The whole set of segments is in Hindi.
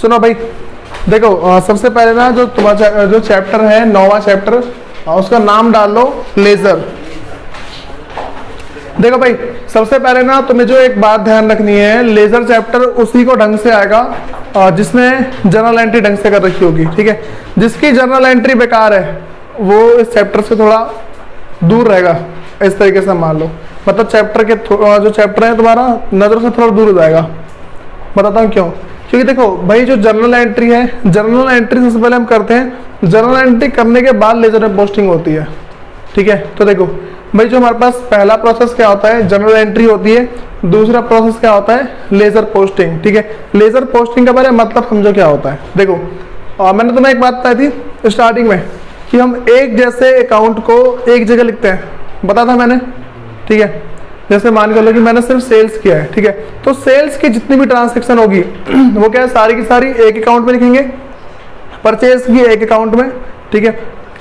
सुनो भाई, देखो सबसे पहले ना जो तुम्हारा जो चैप्टर है 9वां चैप्टर, उसका नाम डाल लो लेजर। देखो भाई सबसे पहले ना तुम्हें जो एक बात ध्यान रखनी है, लेजर चैप्टर उसी को ढंग से आएगा जिसमें जर्नल एंट्री ढंग से कर रखी होगी, ठीक है। जिसकी जर्नल एंट्री बेकार है वो इस चैप्टर से थोड़ा दूर रहेगा, इस तरीके से मान लो। मतलब चैप्टर के जो चैप्टर है तुम्हारा नजर से थोड़ा दूर हो जाएगा। बताता हूँ क्यों। क्योंकि देखो भाई जो जर्नल एंट्री है, जर्नल एंट्री सबसे पहले हम करते हैं, जर्नल एंट्री करने के बाद लेजर में पोस्टिंग होती है, ठीक है। तो देखो भाई जो हमारे पास पहला प्रोसेस क्या होता है, जनरल एंट्री होती है। दूसरा प्रोसेस क्या होता है, लेजर पोस्टिंग, ठीक है। लेजर पोस्टिंग का बारे में मतलब समझो क्या होता है। देखो मैंने तुम्हें एक बात बताई थी स्टार्टिंग में कि हम एक जैसे अकाउंट को एक जगह लिखते हैं, बताया था मैंने, ठीक है। जैसे मान कर लो कि मैंने सिर्फ सेल्स किया है, ठीक है। तो सेल्स की जितनी भी ट्रांजेक्शन होगी वो क्या है, सारी की सारी एक अकाउंट में लिखेंगे। परचेज की एक अकाउंट में, ठीक है।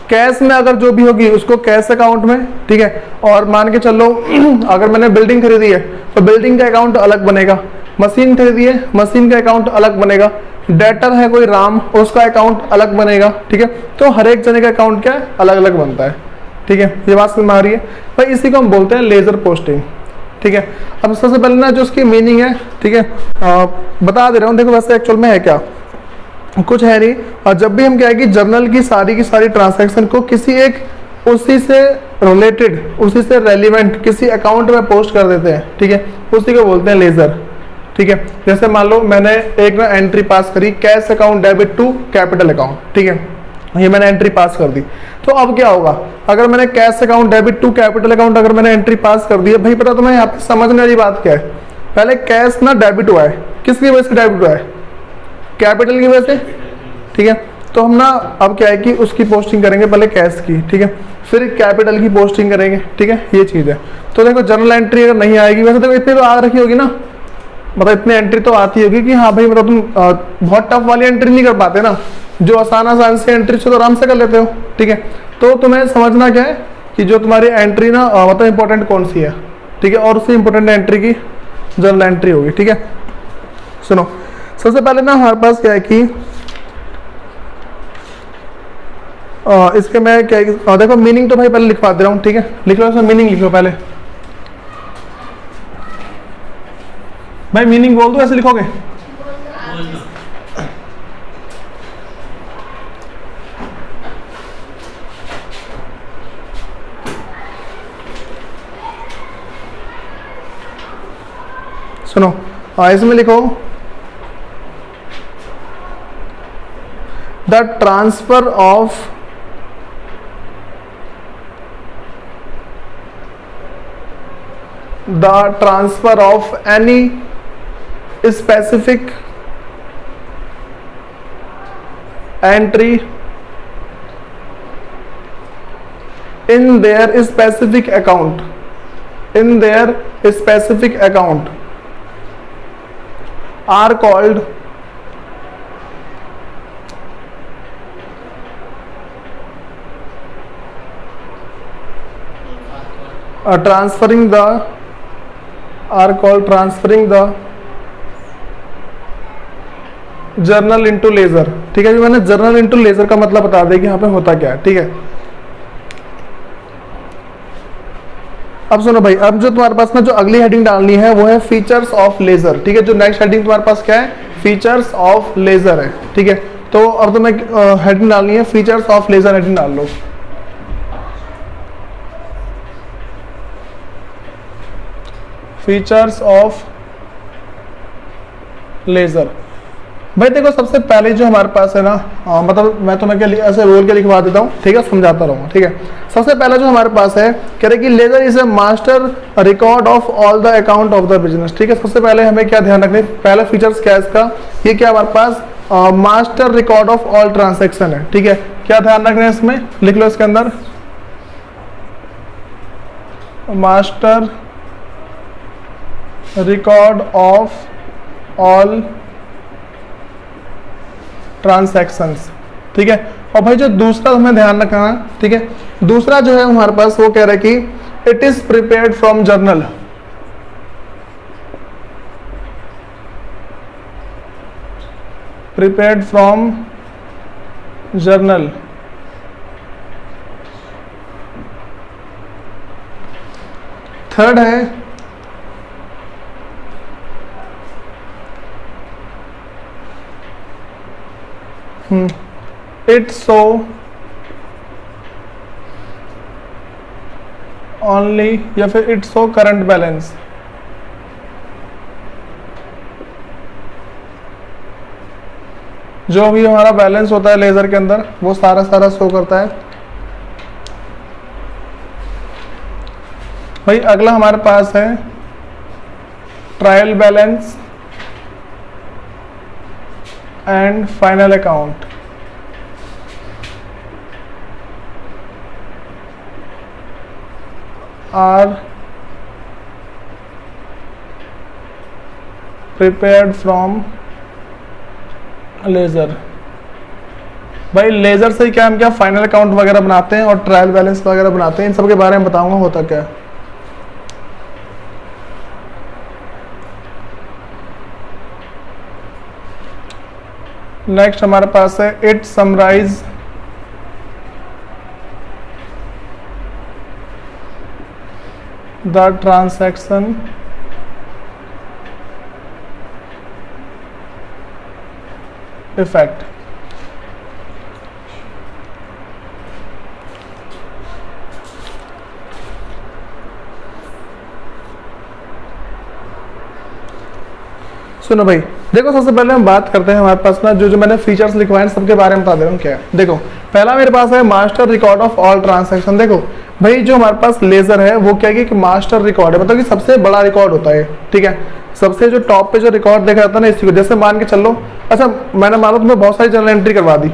कैश में अगर जो भी होगी उसको कैश अकाउंट में, ठीक है। और मान के चलो अगर मैंने बिल्डिंग खरीदी है तो बिल्डिंग का अकाउंट अलग बनेगा, मशीन खरीदी है मशीन का अकाउंट अलग बनेगा, डेटर है कोई राम उसका अकाउंट अलग बनेगा, ठीक है। तो हर एक जने का अकाउंट क्या है, अलग अलग बनता है, ठीक है। ये बात समझ में आ रही है भाई, इसी को हम बोलते हैं लेजर पोस्टिंग, ठीक है। अब सबसे पहले ना जो उसकी मीनिंग है, ठीक है, बता दे रहा हूँ। देखो वैसे एक्चुअल में है क्या, कुछ है नहीं। और जब भी हम क्या है कि जर्नल की सारी ट्रांजैक्शन को किसी एक उसी से रिलेटेड, उसी से रेलिवेंट किसी अकाउंट में पोस्ट कर देते हैं, ठीक है, उसी को बोलते हैं लेजर, ठीक है। जैसे मान लो मैंने एक ना एंट्री पास करी, cash account debit to capital account, ठीक है, ये मैंने एंट्री पास कर दी। तो अब क्या होगा, अगर मैंने cash account debit to capital account अगर मैंने एंट्री पास कर दी है, भाई पता तुम्हें यहाँ पे समझने वाली बात क्या है, पहले कैश ना डेबिट हुआ है, किसकी वजह से डेबिट हुआ है, कैपिटल की वजह से, ठीक है। तो हम ना अब क्या है कि उसकी पोस्टिंग करेंगे पहले कैश की, ठीक है, फिर कैपिटल की पोस्टिंग करेंगे, ठीक है, ये चीज़ है। तो देखो जर्नल एंट्री अगर नहीं आएगी, वैसे देखो इतनी तो आ रखी होगी ना, मतलब इतनी एंट्री तो आती होगी कि हाँ भाई मतलब तुम बहुत टफ वाली एंट्री नहीं कर पाते ना, जो आसान से एंट्री से तो आराम से कर लेते हो, ठीक है। तो तुम्हें समझना क्या है कि जो तुम्हारी एंट्री ना मतलब इंपॉर्टेंट कौन सी है, ठीक है, और उससे इंपॉर्टेंट एंट्री की जर्नल एंट्री होगी, ठीक है। सुनो सबसे पहले ना हमारे पास क्या है कि इसके मैं क्या देखो मीनिंग तो भाई पहले लिखवा दे रहा हूँ, ठीक है, लिख लो इसमें मीनिंग लिखो पहले। भाई मीनिंग बोल दो, ऐसे लिखोगे, सुनो इसमें लिखो the transfer of any specific entry in their specific account are called transferring the journal into ledger, ठीक है। मैंने जर्नल इंटू लेजर का मतलब बता दें कि यहाँ पे होता क्या है, ठीक है। अब सुनो भाई, अब जो तुम्हारे पास ना जो अगली हेडिंग डालनी है वो है फीचर्स ऑफ लेजर, ठीक है। जो नेक्स्ट हेडिंग तुम्हारे पास क्या है, फीचर्स ऑफ लेजर है, ठीक है। तो अब तुम्हें हेडिंग डालनी है फीचर्स ऑफ लेजर, हेडिंग डाल लो। फीचर्स ऑफ लेजर, भाई देखो सबसे पहले जो हमारे पास है ना मतलब मैं तुम्हें क्या ऐसे रोल के लिखवा देता हूँ, ठीक है, समझाता रहूँगा, ठीक है। सबसे पहले जो हमारे पास है कह रहे कि ledger is a master record of all the account of the business, ठीक है। सबसे पहले हमें क्या ध्यान रखना है, पहला फीचर्स क्या है इसका, ये क्या हमारे पास master record of all transaction है, ठीक है। क्या ध्यान रखना है इसमें, लिख लो इसके अंदर master record of all transactions, ठीक है। और भाई जो दूसरा हमें ध्यान रखना है, ठीक है, दूसरा जो है हमारे पास वो कह रहा है कि it is prepared from journal, prepared from journal. Third है इट शो ओनली या फिर इट शो करंट बैलेंस। जो भी हमारा बैलेंस होता है लेजर के अंदर वो सारा शो करता है। भाई अगला हमारे पास है trial balance and final account. Are prepared from ledger. भाई लेजर से क्या हम क्या फाइनल अकाउंट वगैरह बनाते हैं और ट्रायल बैलेंस वगैरह बनाते हैं, इन सब के बारे में बताऊंगा होता क्या है। नेक्स्ट हमारे पास है it summarise the transaction effect. सुनो भाई देखो, सबसे पहले हम बात करते हैं हमारे पास ना जो मैंने फीचर्स लिखवाए सबके बारे में बता दे रहा हूँ क्या है। देखो पहला मेरे पास है master record of all transaction. देखो भाई जो हमारे पास लेजर है वो क्या है कि मास्टर रिकॉर्ड है, मतलब कि सबसे बड़ा रिकॉर्ड होता है, ठीक है। सबसे जो टॉप पे जो रिकॉर्ड देखा जाता है ना इसी को, जैसे मान के चल लो, अच्छा मैंने मानो तुम्हें बहुत सारी जर्नल एंट्री करवा दी,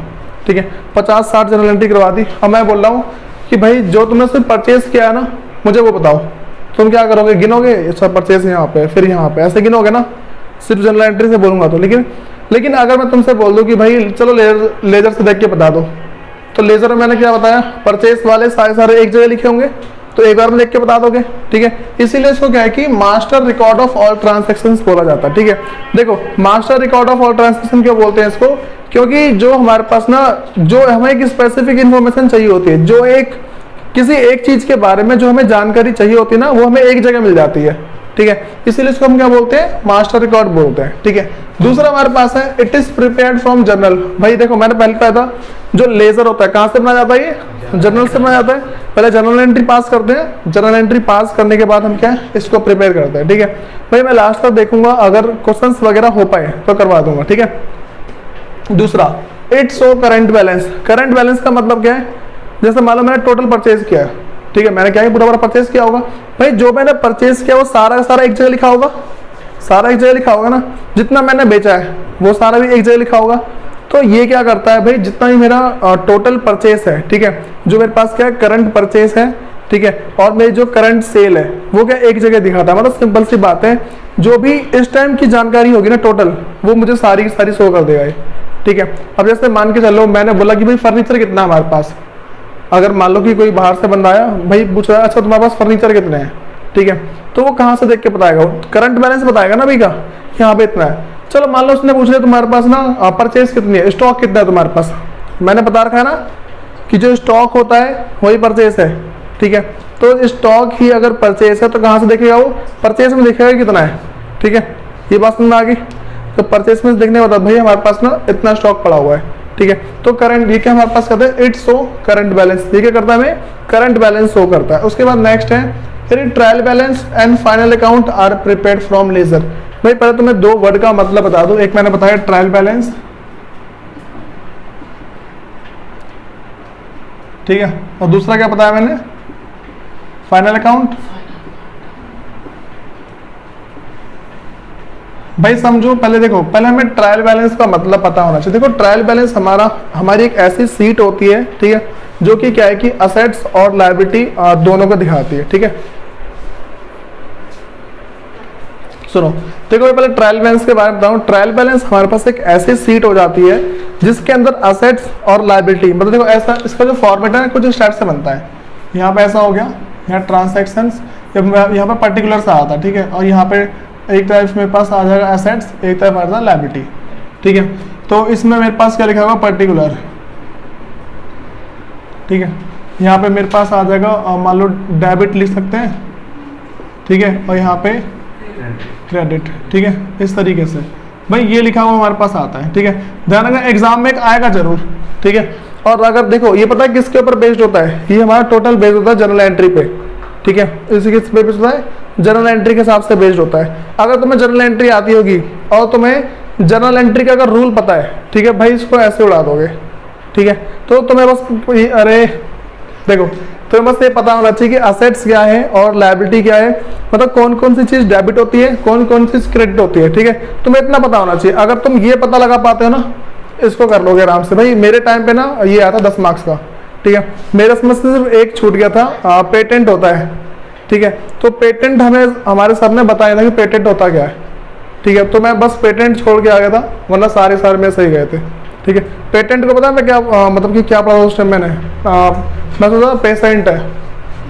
ठीक है, 50-60 जर्नल एंट्री करवा दी। अब मैं बोल रहा हूँ कि भाई जो तुमने सिर्फ परचेज किया है ना मुझे वो बताओ, तुम क्या करोगे, गिनोगे अच्छा परचेज यहाँ पे फिर यहाँ पे ऐसे गिनोगे ना, सिर्फ जनरल एंट्री से बोलूंगा तो। लेकिन अगर मैं तुमसे बोल दूं कि भाई चलो लेजर से देख के बता दो, तो लेजर में मैंने क्या बताया, परचेस वाले सारे एक जगह लिखे होंगे, तो एक बार में देख के बता दोगे, ठीक है। इसीलिए इसको क्या है कि master record of all transactions बोला जाता है, ठीक है। देखो master record of all transaction क्यों बोलते हैं इसको, क्योंकि जो हमारे पास ना जो हमें एक स्पेसिफिक इंफॉर्मेशन चाहिए होती है, जो किसी एक चीज के बारे में जो हमें जानकारी चाहिए होती है ना वो हमें एक जगह मिल जाती है, ठीक है। इसीलिए इसको हम क्या बोलते हैं, मास्टर रिकॉर्ड बोलते हैं, ठीक है। दूसरा हमारे पास है it is prepared from journal. भाई देखो मैंने पहले बताया था जो लेजर होता है कहाँ से बनाया जाता है, ये जर्नल से बनाया जाता है। पहले जर्नल एंट्री पास करते हैं, जर्नल एंट्री पास करने के बाद हम क्या है इसको प्रिपेयर करते हैं, ठीक है। भाई मैं लास्ट तक देखूंगा, अगर क्वेश्चन वगैरह हो पाए तो करवा दूंगा, ठीक है। दूसरा it show current balance. Current balance का मतलब क्या है, जैसे मान लो मैंने टोटल परचेज किया है, ठीक है, मैंने क्या है पूरा परचेज किया होगा। भाई जो मैंने परचेज किया वो सारा एक जगह लिखा होगा, सारा एक जगह लिखा होगा ना, जितना मैंने बेचा है वो सारा भी एक जगह लिखा होगा। तो ये क्या करता है भाई, जितना भी मेरा टोटल परचेस है, ठीक है, जो मेरे पास क्या है करंट परचेस है, ठीक है, और मेरी जो करंट सेल है वो क्या एक जगह दिखाता है। मतलब सिंपल सी बात है, जो भी इस टाइम की जानकारी होगी ना टोटल वो मुझे सारी की सारी शो कर देगा ये, ठीक है। अब जैसे मान के चलो मैंने बोला कि भाई फर्नीचर कितना है हमारे पास, अगर मान लो कि कोई बाहर से बंदा आया, भाई पूछ रहा है अच्छा तुम्हारे पास फर्नीचर कितने हैं, ठीक है, तो वो कहाँ से देख के बताएगा, करंट बैलेंस बताएगा ना भाई का यहाँ पे इतना है। चलो मान लो उसने पूछ लिया तुम्हारे पास ना परचेज कितनी है, स्टॉक कितना है तुम्हारे पास, मैंने बता रखा है ना कि जो स्टॉक होता है वही परचेज है, ठीक है। तो स्टॉक ही अगर परचेज है तो कहाँ से देखेगा वो, परचेज में देखेगा कितना है, ठीक है। ये बात समझ में आ गई। तो परचेज में देखने के बाद भाई हमारे पास ना इतना स्टॉक पड़ा हुआ है, ठीक है। तो करंट ये क्या हमारे पास कहते हैं, इट शो करंट बैलेंस, ये क्या करता है हमें करंट बैलेंस शो करता है। उसके बाद नेक्स्ट है फिर trial balance and final account are prepared from ledger. भाई पहले तो मैं दो वर्ड का मतलब बता दूं, एक मैंने बताया ट्रायल बैलेंस, ठीक है, और दूसरा क्या बताया मैंने, फाइनल अकाउंट। भाई समझो पहले, देखो पहले हमें ट्रायल बैलेंस का मतलब पता होना चाहिए। देखो ट्रायल बैलेंस हमारी एक ऐसी सीट होती है, ठीक है, जो कि क्या है कि असेट्स और लायबिलिटी दोनों को दिखाती है, ठीक है। सुनो देखो पहले ट्रायल बैलेंस के बारे में बताऊं। ट्रायल बैलेंस हमारे पास एक ऐसी सीट हो जाती है जिसके अंदर असेट्स और लायबिलिटी, मतलब देखो ऐसा इसका जो फॉर्मेट है कुछ स्टेप से बनता है। यहाँ पे ऐसा हो गया, यहाँ ट्रांसैक्शंस, यहाँ पे पर्टिकुलर सा आता है, ठीक है, और यहाँ पे एक तरफ मेरे पास आ जाएगा एसेट्स, एक तरफ आ जाएगा लायबिलिटी, ठीक है। तो इसमें मेरे पास क्या लिखा होगा, पर्टिकुलर, ठीक है। यहाँ पे मेरे पास आ जाएगा मान लो डेबिट लिख सकते हैं, ठीक है, और यहाँ पे क्रेडिट, ठीक है, इस तरीके से भाई ये लिखा हुआ हमारे पास आता है, ठीक है। ध्यान रखना एग्जाम में एक आएगा जरूर, ठीक है। और अगर देखो ये पता है किसके ऊपर बेस्ड होता है, ये हमारा टोटल बेस्ड होता है जनरल एंट्री पे, ठीक है। इसी किस पे बेस्ड होता है, जनरल एंट्री के हिसाब से बेस्ड होता है। अगर तुम्हें जनरल एंट्री आती होगी और तुम्हें जनरल एंट्री का अगर रूल पता है, ठीक है भाई, इसको ऐसे उड़ा दोगे, ठीक है। तो तुम्हें बस अरे देखो, तो बस ये पता होना चाहिए कि असेट्स क्या है और लायबिलिटी क्या है, मतलब कौन कौन सी चीज डेबिट होती है, कौन कौन सी क्रेडिट होती है, ठीक है। तुम्हें इतना पता होना चाहिए। अगर तुम ये पता लगा पाते हो ना, इसको कर लोगे आराम से। भाई मेरे टाइम पे ना ये आया था 10 मार्क्स का, ठीक है। मेरे समझ से सिर्फ एक छूट गया था, पेटेंट होता है, ठीक है। तो पेटेंट हमें हमारे सर ने बताया था कि पेटेंट होता क्या है, ठीक है। तो मैं बस पेटेंट छोड़ के आ गया था, वरना सारे मेरे सही गए थे, ठीक है। पेटेंट को पता है मैं क्या मतलब कि क्या पढ़ा उस टाइम मैंने, मैं सोचा पेशेंट है,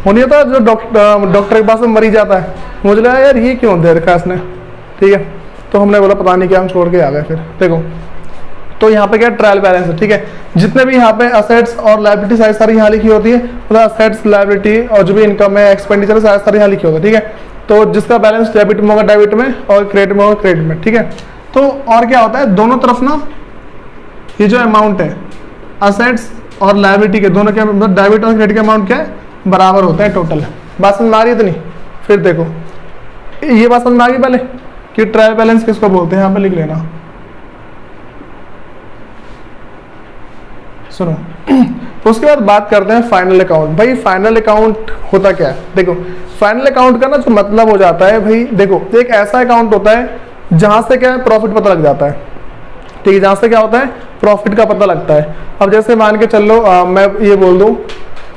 वो नहीं होता जो डॉक्टर के पास में मरीज जाता है, मुझे लगा यार ये क्यों दे रखा है इसने, ठीक है। तो हमने बोला पता नहीं क्या, हम छोड़ के आ गए फिर। देखो तो यहाँ पे क्या ट्रायल बैलेंस है, ठीक है। जितने भी यहाँ पे असेट्स और लायबिलिटी सारी सारी यहाँ लिखी होती है, मतलब असेट्स लायबिलिटी और जो भी इनकम है एक्सपेंडिचर सारी सारी यहाँ लिखी होती है, ठीक है। तो जिसका बैलेंस डेबिट में होगा डेबिट में, और क्रेडिट में होगा क्रेडिट में, ठीक है। तो और क्या होता है, दोनों तरफ ना ये जो अमाउंट है असेट्स और लायबिलिटी के दोनों के मतलब डेबिट और क्रेडिट के अमाउंट क्या है, बराबर होता है टोटल। बात समझ में आ रही है? तो नहीं फिर देखो ये बात समझ में आ गई पहले कि ट्रायल बैलेंस किसको बोलते हैं, यहाँ पे लिख लेना। सुनो उसके बाद बात करते हैं फाइनल अकाउंट। भाई फाइनल अकाउंट होता क्या है, देखो फाइनल अकाउंट का ना जो मतलब हो जाता है, भाई देखो एक ऐसा अकाउंट होता है जहां से क्या है प्रॉफिट पता लग जाता है, ठीक है। जहां से क्या होता है प्रॉफिट का पता लगता है। अब जैसे मान के चल लो मैं ये बोल दूं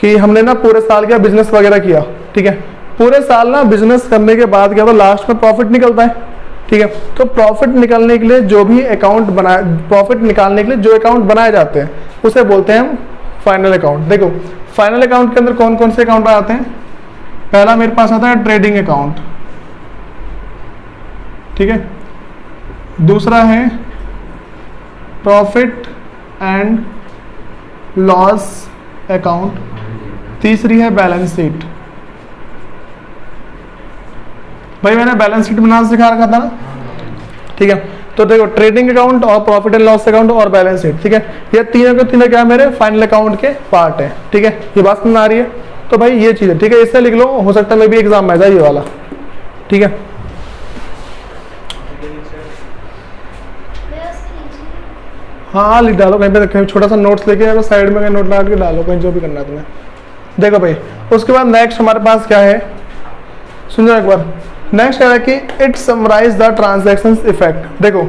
कि हमने ना पूरे साल क्या बिजनेस वगैरह किया, ठीक है। पूरे साल ना बिजनेस करने के बाद क्या तो लास्ट में प्रॉफिट निकलता है, ठीक है। तो प्रॉफिट निकालने के लिए जो भी अकाउंट बनाए, प्रॉफिट निकालने के लिए जो अकाउंट बनाए जाते हैं उसे बोलते हैं हम फाइनल अकाउंट। देखो फाइनल अकाउंट के अंदर कौन कौन से अकाउंट आते हैं, पहला मेरे पास आता है ट्रेडिंग अकाउंट, ठीक है। दूसरा है प्रॉफिट एंड लॉस अकाउंट, तीसरी है बैलेंस शीट। भाई मैंने बैलेंस शीट बनाना सिखा रखा था ना, ठीक है। तो देखो ट्रेडिंग अकाउंट और प्रॉफिट एंड लॉस अकाउंट और बैलेंस शीट, ठीक है। ये तीनों के तीनों क्या मेरे फाइनल अकाउंट के पार्ट है, ठीक है। ये बात समझ आ रही है? तो भाई ये चीज है, ठीक है। इससे लिख लो, हो सकता है मैं भी एग्जाम में आ जाए ये वाला, ठीक है। हाँ लिख डालो कहीं पे, कहीं छोटा सा नोट्स लेके साइड में कहीं नोट डाल के डालो कहीं, जो भी करना है तुम्हें। देखो भाई उसके बाद नेक्स्ट हमारे पास क्या है, सुनो एक बार। नेक्स्ट है कि it summarise the transaction effect. देखो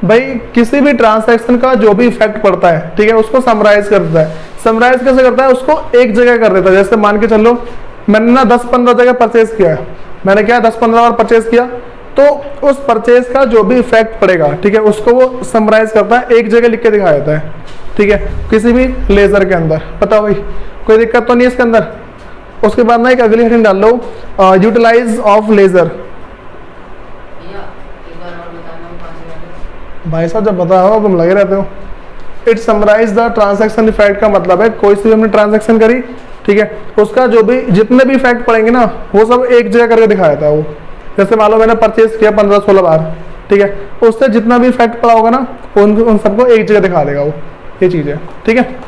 भाई किसी भी ट्रांजैक्शन का जो भी इफेक्ट पड़ता है, ठीक है, उसको समराइज कर देता है। समराइज कैसे करता है, उसको एक जगह कर देता है। जैसे मान के चलो मैंने ना 10-15 जगह परचेज किया है, मैंने क्या 10-15 बार परचेज किया, तो उस परचेज का जो भी इफेक्ट पड़ेगा, ठीक है, उसको वो समराइज करता है, एक जगह लिख के दिखा देता है, ठीक है, किसी भी लेजर के अंदर। बताओ भाई कोई दिक्कत तो नहीं है इसके अंदर? उसके बाद ना एक अगली हेडिंग डाल लो, यूटिलाइज ऑफ लेजर। भाई साहब जब बताओ तुम लगे रहते हो। It summarise the transaction effect का मतलब है कोई सी हमने ट्रांजैक्शन करी, ठीक है, उसका जो भी जितने भी इफेक्ट पड़ेंगे ना वो सब एक जगह करके दिखा देता है वो। जैसे मान लो मैंने परचेज किया 15-16 बार, ठीक है, उससे जितना भी इफेक्ट पड़ा होगा ना उन सबको एक जगह दिखा देगा वो। ये चीज है, ठीक है।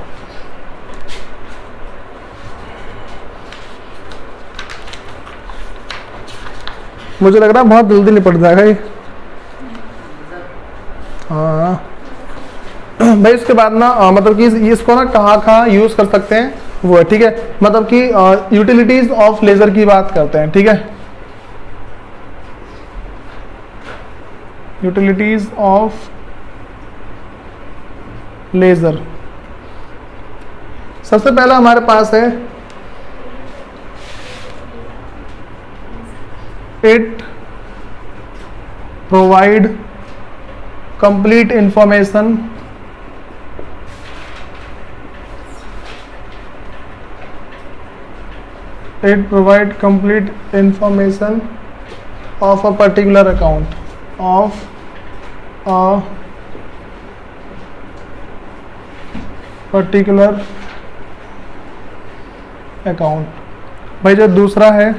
मुझे लग रहा है बहुत जल्दी निपट जाएगा ये। हाँ भाई उसके बाद ना मतलब कि इसको ना कहाँ यूज कर सकते हैं वो है, ठीक है। मतलब कि यूटिलिटीज ऑफ लेजर की बात करते हैं, ठीक है। यूटिलिटीज ऑफ लेजर, सबसे पहला हमारे पास है it provide complete information it provide complete information of a particular account of a particular account. भाई जो दूसरा है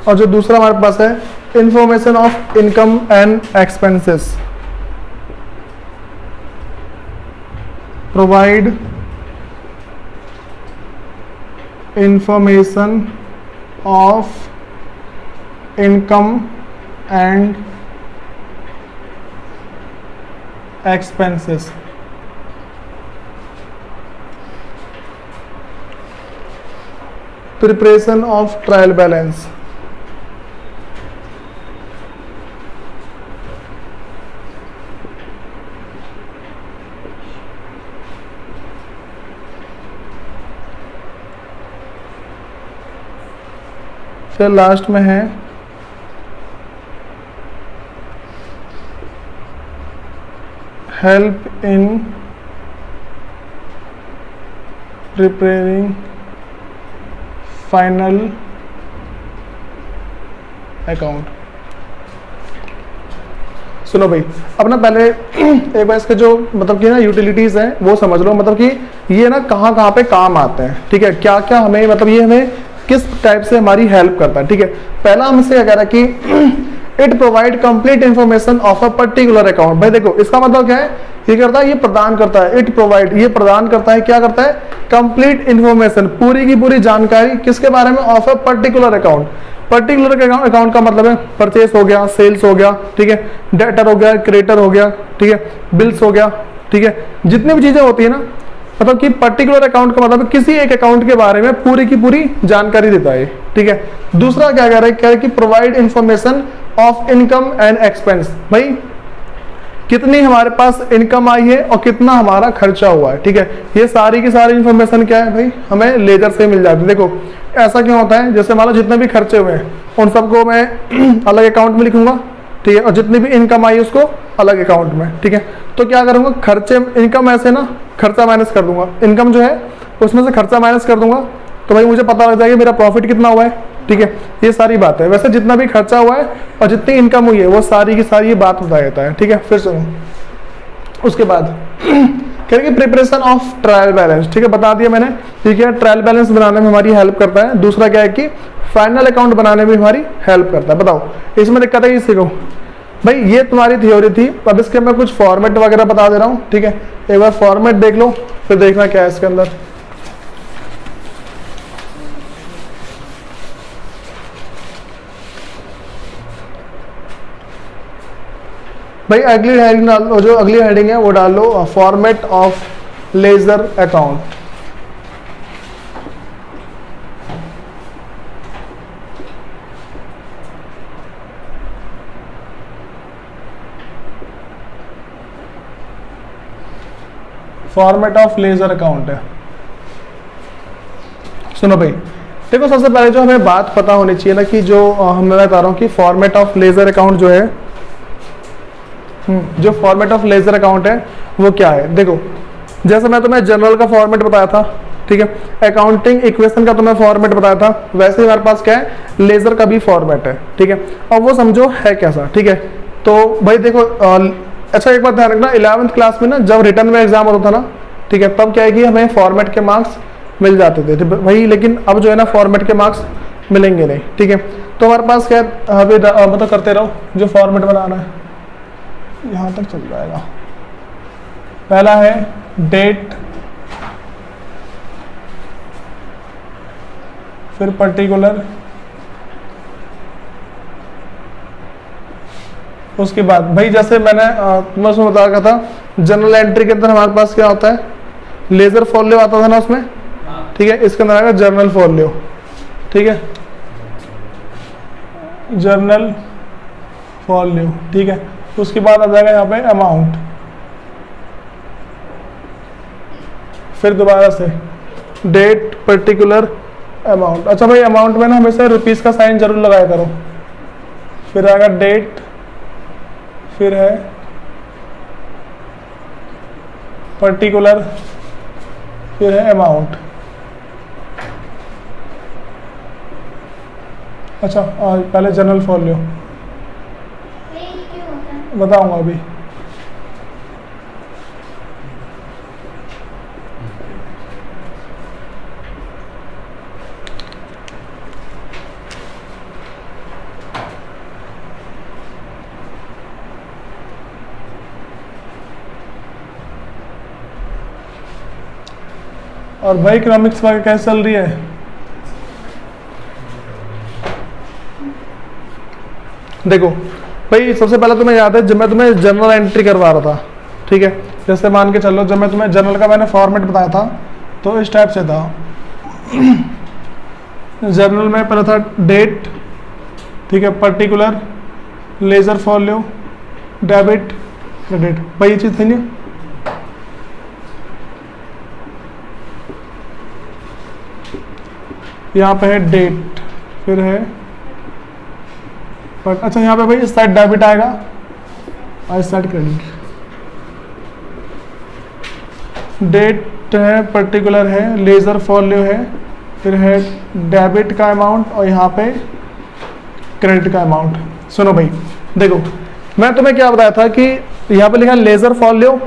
और जो दूसरा हमारे पास है information of income and expenses, provide information of income and expenses. Preparation of trial balance, फिर लास्ट में है help in preparing final account. सुनो भाई, अब ना पहले एक बार इसके जो मतलब कि ना यूटिलिटीज हैं वो समझ लो, मतलब कि ये ना कहाँ कहाँ पे काम आते हैं, ठीक है, क्या क्या हमें मतलब ये हमें किस टाइप से हमारी हेल्प करता है, ठीक है। पहला हमसे क्या कह रहा है कि it provide complete information of a particular account. भाई देखो इसका मतलब क्या है, ये करता है, ये प्रदान करता है, इट प्रोवाइड ये प्रदान करता है, क्या करता है, कंप्लीट इंफॉर्मेशन पूरी की पूरी जानकारी किसके बारे में, of a particular account. Particular account का मतलब है परचेस हो गया, सेल्स हो गया, ठीक है, डेटर हो गया, क्रेडिटर हो गया, ठीक है, बिल्स हो गया, ठीक है, जितनी भी चीजें होती है ना, मतलब कि पर्टिकुलर अकाउंट का मतलब किसी एक अकाउंट के बारे में पूरी की पूरी जानकारी देता है, ठीक है। दूसरा क्या कह रहा है, कह रहा है कि provide information of income and expense. भाई कितनी हमारे पास इनकम आई है और कितना हमारा खर्चा हुआ है, ठीक है, ये सारी की सारी इंफॉर्मेशन क्या है भाई, हमें लेजर से मिल जाती है। देखो ऐसा क्यों होता है, जैसे मान लो जितने भी खर्चे हुए हैं उन सबको मैं अलग अकाउंट में लिखूंगा, ठीक है, और जितनी भी इनकम आई उसको अलग अकाउंट में, ठीक है। तो क्या करूंगा, खर्चे इनकम ऐसे ना खर्चा माइनस कर दूंगा, इनकम जो है उसमें से खर्चा माइनस कर दूंगा, तो भाई मुझे पता लग जाएगा मेरा प्रॉफिट कितना हुआ है, ठीक है। ये सारी बात है, वैसे जितना भी खर्चा हुआ है और जितनी इनकम हुई है वो सारी की सारी ये बात बता देता है, ठीक है। फिर सुनो उसके बाद कह रहे प्रिपरेशन ऑफ ट्रायल बैलेंस, ठीक है, बता दिया मैंने, ठीक है, ट्रायल बैलेंस बनाने में हमारी हेल्प करता है। दूसरा क्या है कि फाइनल अकाउंट बनाने में हमारी हेल्प करता है। बताओ इसमें दिक्कत है, सीखो भाई, ये तुम्हारी थ्योरी थी, अब इसके मैं कुछ फॉर्मेट वगैरह बता दे रहा हूँ, ठीक है। एक बार फॉर्मेट देख लो फिर देखना क्या है इसके अंदर। भाई अगली हेडिंग डाल लो, जो अगली हेडिंग है वो डाल लो format of ledger account. Format of ledger account है। सुनो भाई देखो, सबसे पहले जो हमें बात पता होनी चाहिए ना कि जो मैं बता रहा हूँ कि फॉर्मेट ऑफ लेजर अकाउंट जो है, जो फॉर्मेट ऑफ लेजर अकाउंट है वो क्या है। देखो जैसे मैं तुम्हें जनरल का फॉर्मेट बताया था, ठीक है, अकाउंटिंग इक्वेशन का तुम्हें फॉर्मेट बताया था, वैसे ही हमारे पास क्या है, लेजर का भी फॉर्मेट है, ठीक है। और वो समझो है कैसा, ठीक है। तो भाई देखो अच्छा एक बात ध्यान रखना, 11वीं क्लास में ना जब रिटर्न में एग्जाम होता था ना, ठीक है, तब क्या है कि हमें फॉर्मेट के मार्क्स मिल जाते थे भाई, लेकिन अब जो है ना फॉर्मेट के मार्क्स मिलेंगे नहीं, ठीक है। तो हमारे पास क्या अभी मतलब करते रहो, जो फॉर्मेट बनाना है यहाँ तक चल जाएगा। पहला है डेट, फिर पर्टिकुलर, उसके बाद भाई जैसे मैंने तुम्हें उसमें बता रखा था, जनरल एंट्री के अंदर हमारे पास क्या होता है, लेजर फॉलियो आता था ना उसमें, ठीक है, इसके अंदर आएगा जर्नल फॉलियो, ठीक है, जर्नल फॉलियो, ठीक है। उसके बाद आ जाएगा यहाँ पे अमाउंट, फिर दोबारा से डेट, पर्टिकुलर, अमाउंट। अच्छा भाई अमाउंट में ना हमेशा रुपीस का साइन जरूर लगाया करो। फिर आएगा डेट, फिर है पर्टिकुलर, फिर है अमाउंट। अच्छा पहले जनरल फॉलो बताऊंगा अभी। और भाई इकोनॉमिक्स वगैरह कैसे चल रही है? देखो भाई सबसे पहले तुम्हें याद है जब मैं तुम्हें जनरल एंट्री करवा रहा था, ठीक है, जैसे मान के चलो जब मैं तुम्हें जनरल का मैंने फॉर्मेट बताया था तो इस टाइप से था। जनरल में पहले था डेट, ठीक है, particular, ledger folio, debit, credit, भाई ये चीज़ थी नहीं। यहाँ पे है डेट, फिर है अच्छा यहाँ पे भाई इस साइड डेबिट आएगा और इस साइड क्रेडिट। डेट है, पर्टिकुलर है, लेजर फॉलो है, फिर है डेबिट का अमाउंट और यहाँ पे क्रेडिट का अमाउंट। सुनो भाई देखो मैं तुम्हें क्या बताया था कि यहाँ पे लिखा लेजर फॉलो,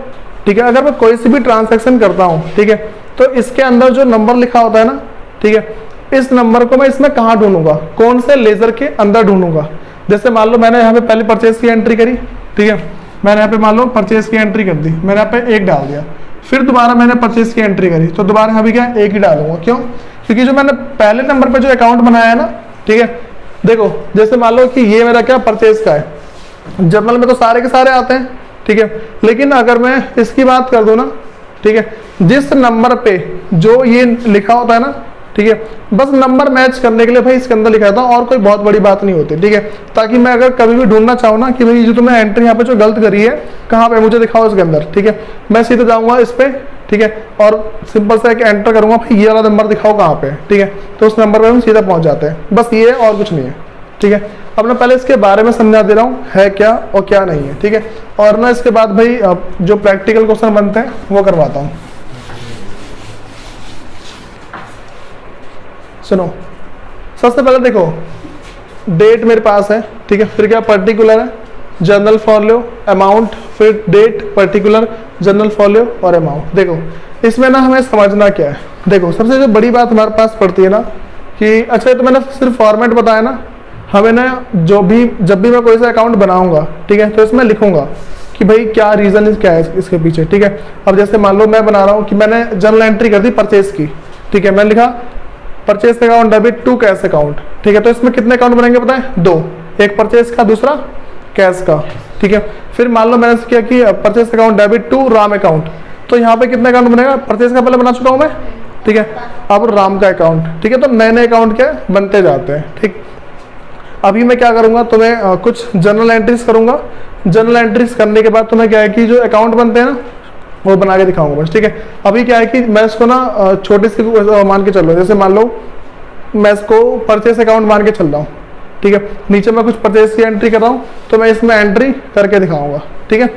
ठीक है, अगर मैं कोई सी भी ट्रांजैक्शन करता हूँ, ठीक है, तो इसके अंदर जो नंबर लिखा होता है ना, ठीक है, इस नंबर को मैं इसमें कहाँ ढूंढूंगा, कौन से लेजर के अंदर ढूंढूंगा। जैसे मान लो मैंने यहाँ पे पहले परचेज की एंट्री करी, ठीक है, मैंने यहाँ पे मान लो परचेज की एंट्री कर दी, मैंने यहाँ पे 1 डाल दिया, फिर दोबारा मैंने परचेज की एंट्री करी तो दोबारा यहाँ भी क्या 1 ही डालूंगा। क्यों? क्योंकि जो मैंने पहले नंबर पे जो अकाउंट बनाया है ना, ठीक है, देखो जैसे मान लो कि ये मेरा क्या परचेज का है, जनरल में तो सारे के सारे आते हैं, ठीक है, लेकिन अगर मैं इसकी बात कर दूं ना, ठीक है, जिस नंबर पे जो ये लिखा होता है ना, ठीक है, बस नंबर मैच करने के लिए भाई इसके अंदर लिखा था और कोई बहुत बड़ी बात नहीं होती, ठीक है, ताकि मैं अगर कभी भी ढूंढना चाहूँ ना कि भाई जो तुमने एंट्री यहाँ पे जो गलत करी है कहाँ पे मुझे दिखाओ इसके अंदर, ठीक है, मैं सीधे जाऊँगा इस पे, ठीक है, और सिंपल से एक एंटर करूँगा भाई ये वाला नंबर दिखाओ कहाँ पे, ठीक है, तो उस नंबर पर हम सीधा पहुँच जाते हैं, बस ये और कुछ नहीं है, ठीक है। अब मैं पहले इसके बारे में समझा दे रहा हूँ है क्या और क्या नहीं है, ठीक है, और ना इसके बाद भाई जो प्रैक्टिकल क्वेश्चन बनते हैं वो करवाता हूँ। सुनो सबसे पहले देखो डेट मेरे पास है, ठीक है, फिर क्या पर्टिकुलर है, जनरल फॉलो, अमाउंट, फिर डेट, पर्टिकुलर, जनरल फॉलो और अमाउंट। देखो इसमें ना हमें समझना क्या है, देखो सबसे जो बड़ी बात हमारे पास पड़ती है ना कि अच्छा तो मैंने सिर्फ फॉर्मेट बताया ना, हमें ना जब भी मैं कोई सा अकाउंट बनाऊंगा, ठीक है, तो इसमें लिखूंगा कि भाई क्या रीजन क्या है इसके पीछे, ठीक है। अब जैसे मान लो मैं बना रहा हूँ कि मैंने जनरल एंट्री कर दी परचेज की, ठीक है, मैंने लिखा purchase account debit to cash account, ठीक है, तो इसमें कितने अकाउंट बनेंगे पता है? 2, एक परचेज का दूसरा कैश का, ठीक है। फिर मान लो मैंने किया कि purchase account debit to Ram account, तो यहाँ पे कितने अकाउंट बनेगा? परचेज का पहले बना चुका हूँ मैं, ठीक है, अब राम का अकाउंट, ठीक है, तो नए नए अकाउंट क्या बनते जाते हैं, ठीक। अभी मैं क्या करूंगा तुम्हें कुछ जनरल एंट्रीज करूंगा, जनरल एंट्रीज करने के बाद तुम्हें क्या है कि जो अकाउंट बनते हैं ना वो बना के दिखाऊंगा बस, ठीक है। अभी क्या है कि मैं इसको ना छोटी सी मान के चल रहा हूँ, जैसे मान लो मैं इसको परचेस अकाउंट मान के चल रहा हूँ, ठीक है, नीचे मैं कुछ परचेस की एंट्री कर रहा हूँ तो मैं इसमें एंट्री करके दिखाऊंगा, ठीक है।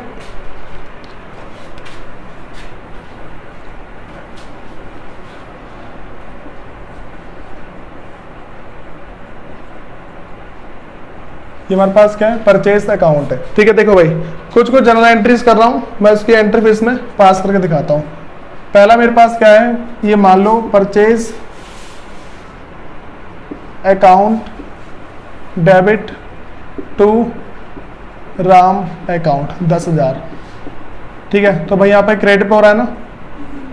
ये हमारे पास क्या है? परचेस अकाउंट है, ठीक है। देखो भाई कुछ जनरल एंट्रीज कर रहा हूँ मैं, उसकी एंट्री फिर इसमें पास करके दिखाता हूँ। पहला मेरे पास क्या है, ये मान लो purchase account debit to Ram account 10,000, ठीक है, तो भाई यहाँ पे क्रेडिट पे हो रहा है ना,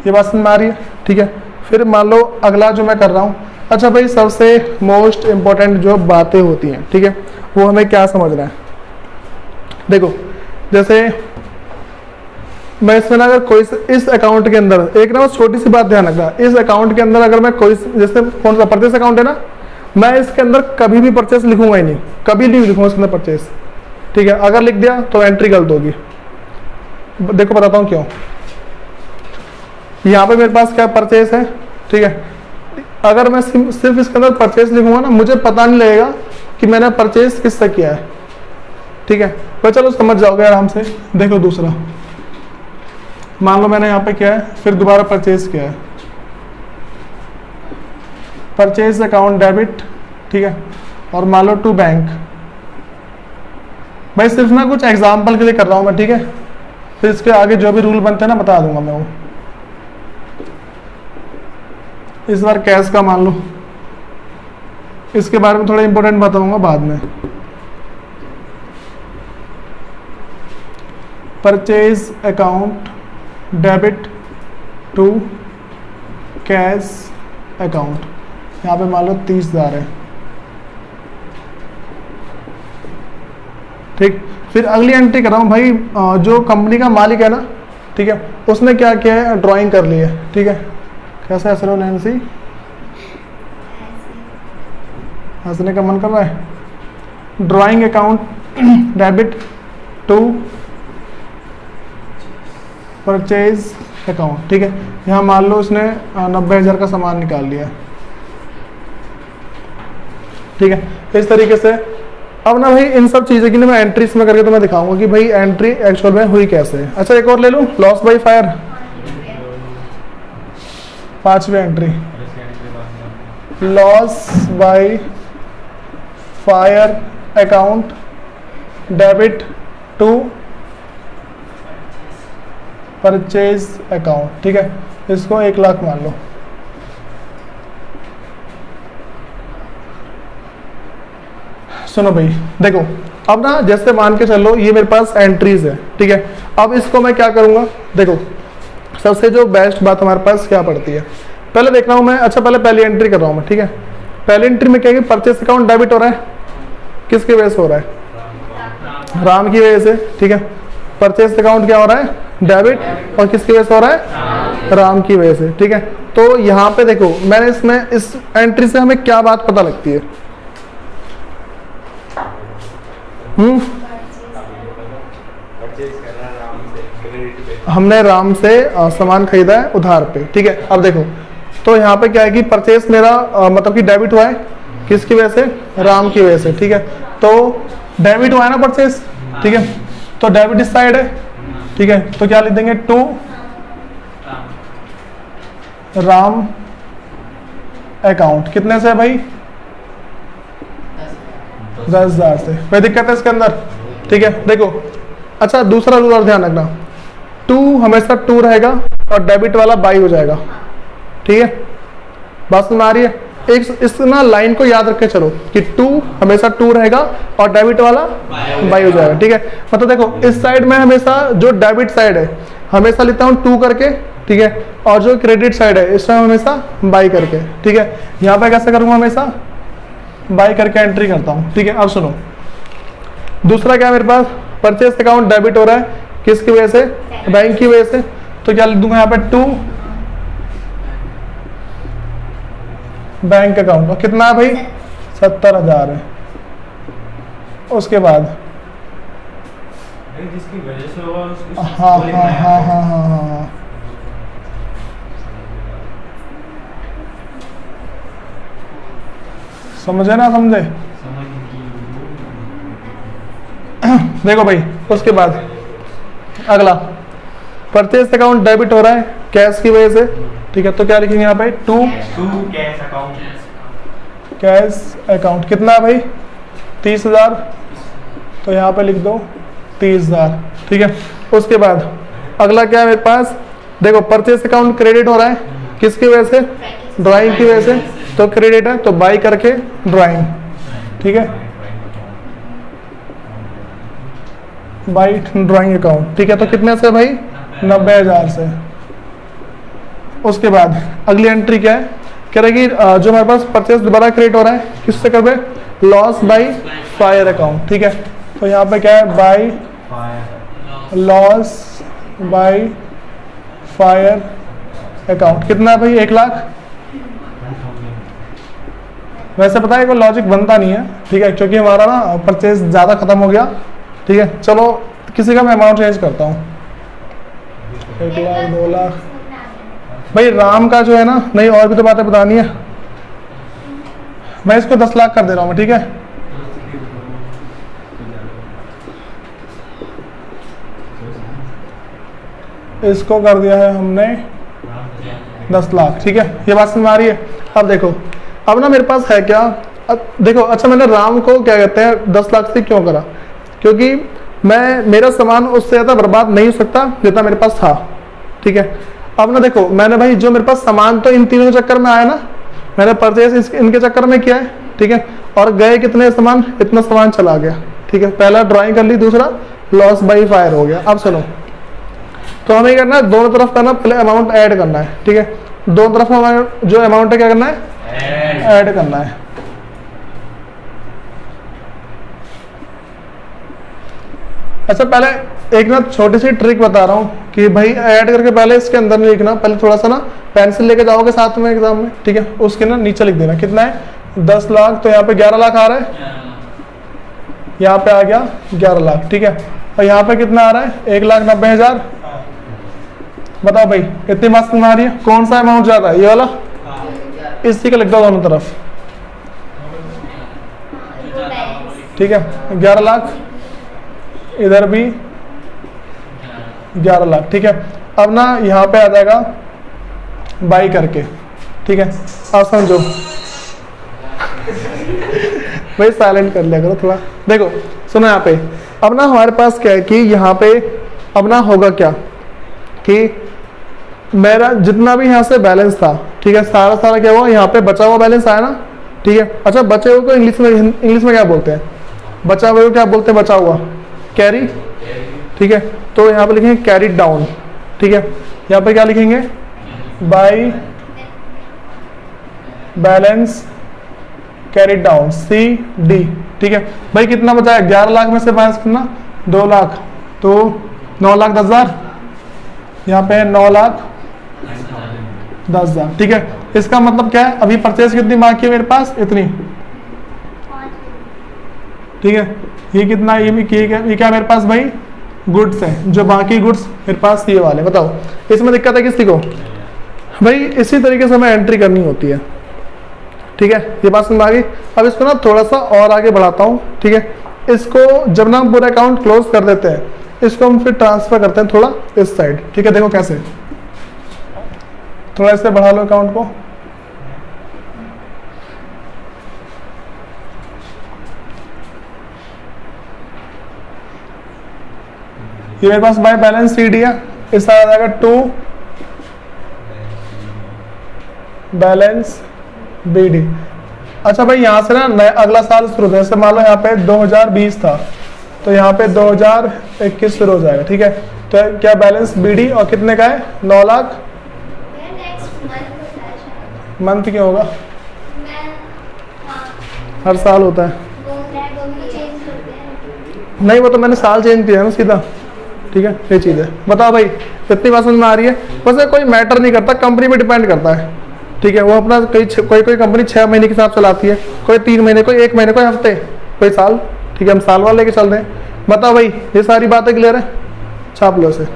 ये बात समझ में आ रही है, ठीक है। फिर मान लो अगला जो मैं कर रहा हूँ, अच्छा भाई सबसे मोस्ट इंपॉर्टेंट जो बातें होती हैं, ठीक है, वो हमें क्या समझना है। देखो जैसे मैं इसमें ना अगर कोई इस अकाउंट के अंदर एक ना छोटी सी बात ध्यान रखना, इस अकाउंट के अंदर अगर मैं कोई जैसे कौन सा परचेस अकाउंट है ना, मैं इसके अंदर कभी भी परचेस लिखूंगा ही नहीं, कभी नहीं लिखूंगा इसके अंदर परचेस, ठीक है। अगर लिख दिया तो एंट्री गलत होगी। देखो बताता हूँ क्यों। यहाँ पे मेरे पास क्या परचेस है, ठीक है, अगर मैं सिर्फ इसके अंदर परचेस लिखूंगा ना, मुझे पता नहीं लगेगा कि मैंने परचेस किससे किया है, ठीक है। पर चलो समझ जाओगे आराम से। देखो दूसरा मान लो मैंने यहाँ पे किया है, फिर दोबारा परचेस किया है, परचेज अकाउंट डेबिट, ठीक है, और मान लो टू बैंक। भाई सिर्फ ना कुछ एग्जाम्पल के लिए कर रहा हूँ मैं, ठीक है, फिर इसके आगे जो भी रूल बनते हैं ना बता दूंगा मैं वो। इस बार कैश का मान लो, इसके बारे में थोड़ा इंपॉर्टेंट बताऊंगा बाद में। Purchase account debit to cash account, यहाँ पे मान लो 30,000 है, ठीक। फिर अगली एंट्री कर रहा हूँ भाई, जो कंपनी का मालिक है ना, ठीक है, उसने क्या किया है, ड्राइंग कर ली है, ठीक है। कैसा है सर नैन्सी, हंसने का मन कर रहा है। Drawing account debit to purchase account, ठीक है। यहाँ मान लो उसने 90,000 का सामान निकाल लिया, ठीक है। इस तरीके से अब ना भाई इन सब चीज़ों की ना मैं एंट्रीज में करके तुम्हें दिखाऊंगा कि भाई एंट्री एक्चुअल में हुई कैसे है। अच्छा एक और ले लूँ, लॉस बाई फायर, 5वीं entry, loss by fire account debit to purchase account, ठीक है। इसको 1 लाख मान लो। सुनो भाई देखो, अब ना जैसे मान के चलो ये मेरे पास एंट्रीज है, ठीक है। अब इसको मैं क्या करूंगा, देखो सबसे जो बेस्ट बात हमारे पास क्या पड़ती है, पहले देख रहा हूं मैं। अच्छा पहले पहली एंट्री कर रहा हूं मैं, ठीक है। पहली एंट्री में क्या है, परचेस अकाउंट डेबिट हो रहा है, किसकी वजह से हो रहा है, राम की वजह से, ठीक है। परचेस अकाउंट क्या हो रहा है, डेबिट, और किसकी वजह से हो रहा है, राम की वजह से, ठीक है। तो यहाँ पे देखो मैंने इसमें इस एंट्री से हमें क्या बात पता लगती है, हमने राम से सामान खरीदा है उधार पे, ठीक है। अब देखो तो यहाँ पे क्या है कि परचेस मेरा मतलब कि डेबिट हुआ है, किसकी वजह से, राम की वजह से, ठीक है। तो डेबिट हुआ है ना परचेस, ठीक है। तो डेबिट इस साइड है, ठीक है। तो क्या लिख देंगे, टू राम अकाउंट, कितने से भाई, 10,000 से। कोई दिक्कत है इसके अंदर, ठीक है। देखो अच्छा दूसरा रूल और ध्यान रखना, टू हमेशा टू रहेगा और डेबिट वाला बाई हो जाएगा, ठीक है। बात समझ आ रही है, एक इस ना लाइन को याद रख के चलो कि टू हमेशा टू रहेगा और डेबिट वाला बाई हो जाएगा, ठीक है। मतलब देखो इस साइड में हमेशा जो डेबिट साइड है हमेशा लिखता हूँ टू करके, ठीक है। और जो क्रेडिट साइड है इस टाइम हमेशा बाई करके, ठीक है। यहाँ पे कैसे करूँगा, हमेशा बाई करके एंट्री करता हूँ, ठीक है। अब सुनो दूसरा क्या है मेरे पास, परचेस अकाउंट डेबिट हो रहा है, किसकी वजह से, बैंक की वजह से। तो क्या लिख दूंगा यहाँ पे, टू बैंक अकाउंट, और कितना है भाई, 70,000 है। उसके बाद जिसकी वजह से होगा उसको हाँ हाँ हाँ हाँ हाँ हाँ, समझे ना, समझे। देखो भाई उसके बाद अगला, परचेस अकाउंट डेबिट हो रहा है कैश की वजह से, ठीक है। तो क्या लिखेंगे यहाँ पे, to cash account, cash account, कितना है भाई, 30,000। तो यहाँ पे लिख दो 30,000, ठीक है। उसके बाद अगला क्या है मेरे पास, देखो परचेस अकाउंट क्रेडिट हो रहा है, किसकी वजह से, ड्राइंग की वजह से। तो क्रेडिट है तो बाई करके ड्राइंग, ठीक है, बाई ड्राइंग अकाउंट, ठीक है। तो कितने से भाई, 90,000 से। उसके बाद अगली एंट्री क्या है, कह रहे कि जो हमारे पास परचेस दोबारा क्रेडिट हो रहा है, किससे कर रहे, लॉस बाई फायर अकाउंट, ठीक है। तो यहाँ पे क्या है, by loss by fire account, कितना है भाई, 1 लाख। वैसे पता है कोई लॉजिक बनता नहीं है, ठीक है, क्योंकि हमारा ना परचेज ज़्यादा खत्म हो गया, ठीक है। चलो किसी का मैं अमाउंट चेंज करता हूँ, 1 लाख 2 लाख भाई, राम का जो है ना, नहीं और भी तो बातें बतानी है। मैं इसको 10 लाख कर दे रहा हूँ, ठीक है। इसको कर दिया है हमने 10 लाख, ठीक है। ये बात समझ आ रही है। अब देखो अब ना मेरे पास है क्या, देखो अच्छा, मैंने राम को क्या कहते हैं 10 लाख से क्यों करा, क्योंकि मेरा सामान उससे ज़्यादा बर्बाद नहीं हो सकता जितना मेरे पास था, ठीक है। अब ना देखो, मैंने भाई जो मेरे पास सामान तो इन तीनों के चक्कर में आया ना, मैंने परचेज इनके चक्कर में किया है, ठीक है। और गए कितने सामान, इतना सामान चला गया, ठीक है। पहला ड्राइंग कर ली, दूसरा लॉस बाई फायर हो गया। अब सुनो, तो हमें करना है दोनों तरफ करना, पहले अमाउंट ऐड करना है, ठीक है। दोनों तरफ हमें जो अमाउंट है क्या करना है, ऐड करना है। अच्छा पहले एक ना छोटी सी ट्रिक बता रहा हूँ कि भाई ऐड करके पहले इसके अंदर नहीं लिखना, पहले थोड़ा सा ना पेंसिल लेके जाओगे साथ में एग्जाम में, ठीक है। उसके ना नीचे लिख देना कितना है 10 लाख, तो यहाँ पे 11 लाख आ रहा है, यहाँ पे आ गया 11 लाख, ठीक है। और यहाँ पे कितना आ रहा है 1,90,000। बताओ भाई इतनी मस्त आ रही है, कौन सा अमाउंट ज्यादा है, ये वाला, इसी का लिख दो दोनों तरफ, ठीक है। 11 लाख, इधर भी 11 लाख, ठीक है। अब ना यहाँ पे आ जाएगा बाई करके, ठीक है। अब समझो भाई साइलेंट कर लिया करो थोड़ा। देखो सुनो यहाँ पे, अब ना हमारे पास क्या है कि यहाँ पे अब ना होगा क्या कि मेरा जितना भी यहाँ से बैलेंस था, ठीक है, सारा क्या हुआ, यहाँ पे बचा हुआ बैलेंस आया ना, ठीक है। अच्छा बचे हुए को इंग्लिश में क्या बोलते हैं, बचा हुए को क्या बोलते हैं, बचा हुआ कैरी, ठीक है। तो यहाँ पे लिखेंगे कैरी डाउन, ठीक है। यहाँ पे क्या लिखेंगे, by balance carry down CD, ठीक है। भाई कितना बचा है, 11 लाख में से माइनस करना 2 लाख, तो 9,10,000, यहाँ पे 9,10,000, ठीक है। इसका मतलब क्या है, अभी परचेज कितनी बाकी है मेरे पास, इतनी, ठीक है। ये कितना, ये क्या मेरे पास भाई गुड्स है, जो बाकी गुड्स मेरे पास ये वाले। बताओ इसमें दिक्कत है किसी को, भाई इसी तरीके से हमें एंट्री करनी होती है, ठीक है। ये बात समझ आ गई। अब इसको ना थोड़ा सा और आगे बढ़ाता हूँ, ठीक है। इसको जब ना हम पूरा अकाउंट क्लोज कर देते हैं, इसको हम फिर ट्रांसफर करते हैं थोड़ा इस साइड, ठीक है। देखो कैसे, थोड़ा इससे बढ़ा लो अकाउंट को, ये मेरे पास बाय बैलेंस CD है, इस आ जाएगा 2 बैलेंस BD। अच्छा भाई यहाँ से ना नया अगला साल शुरू होता है, जैसे मान लो यहाँ पे 2020 था, तो यहाँ पे 2021 शुरू हो जाएगा, ठीक है। तो क्या बैलेंस BD और कितने का है, 9 लाख। मंथ क्यों होगा, हर साल होता है, नहीं वो तो मैंने साल चेंज किया है ना सीधा, ठीक है। ये चीज़ है। बताओ भाई कितनी बात समझ में आ रही है। वैसे कोई मैटर नहीं करता, कंपनी पे डिपेंड करता है, ठीक है। वो अपना कोई कंपनी 6 महीने के हिसाब से चलाती है, कोई 3 महीने, कोई 1 महीने, कोई हफ्ते, कोई साल, ठीक है। हम साल वाले लेके चल रहे हैं। बताओ भाई ये सारी बातें क्लियर है, छाप लो इसे।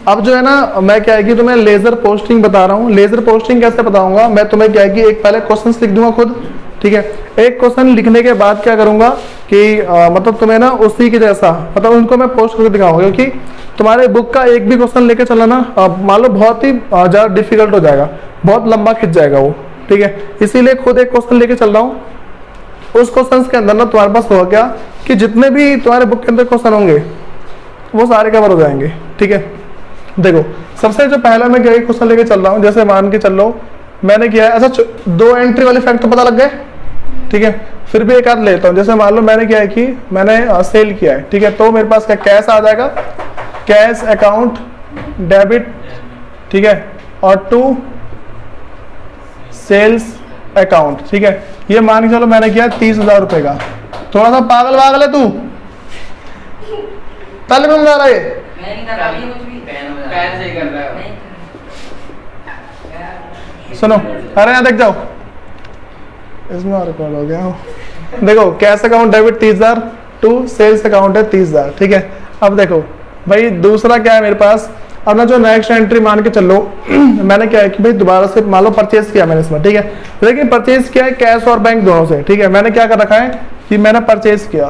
अब जो है ना मैं क्या है कि तुम्हें लेजर पोस्टिंग बता रहा हूँ। लेजर पोस्टिंग कैसे बताऊंगा मैं तुम्हें, क्या है कि एक पहले क्वेश्चन लिख दूंगा खुद, ठीक है। एक क्वेश्चन लिखने के बाद क्या करूंगा कि मतलब तुम्हें ना उसी के जैसा मतलब उनको मैं पोस्ट करके दिखाऊंगा, क्योंकि तुम्हारे बुक का एक भी क्वेश्चन लेके चलना ना मान लो बहुत ही ज़्यादा डिफिकल्ट हो जाएगा, बहुत लंबा खिंच जाएगा वो, ठीक है। इसीलिए खुद एक क्वेश्चन लेके चल रहा हूँ। उस क्वेश्चन के अंदर ना तुम्हारे पास होगा क्या कि जितने भी तुम्हारे बुक के अंदर क्वेश्चन होंगे वो सारे कवर हो जाएंगे, ठीक है। देखो सबसे जो पहला मैं क्या क्वेश्चन लेके चल रहा हूँ, जैसे मान के चल लो मैंने किया है, अच्छा 2 एंट्री वाले फैक्ट तो पता लग गए, ठीक है। फिर भी एक आध लेता हूँ, जैसे मान लो मैंने क्या है कि मैंने सेल किया है, ठीक है। तो मेरे पास क्या कैश आ जाएगा, कैश अकाउंट डेबिट, ठीक है, और 2 सेल्स अकाउंट, ठीक है। ये मान के चलो मैंने किया 30,000 रुपए का। थोड़ा सा पागल वागल है तू, ताले में जा रहा है, सुनो, अरे यहाँ देख जाओ, इसमें रिकॉर्ड हो गया। देखो cash account debit 30,000, 2 sales account है 30,000, ठीक है। अब देखो भाई दूसरा क्या है मेरे पास, अब ना जो नेक्स्ट एंट्री मान के चलो मैंने क्या है कि भाई दोबारा से मान लो परचेज किया मैंने इसमें, ठीक है। लेकिन परचेज किया है कैश और बैंक दोनों से, ठीक है। मैंने क्या कर रखा है कि मैंने परचेज किया,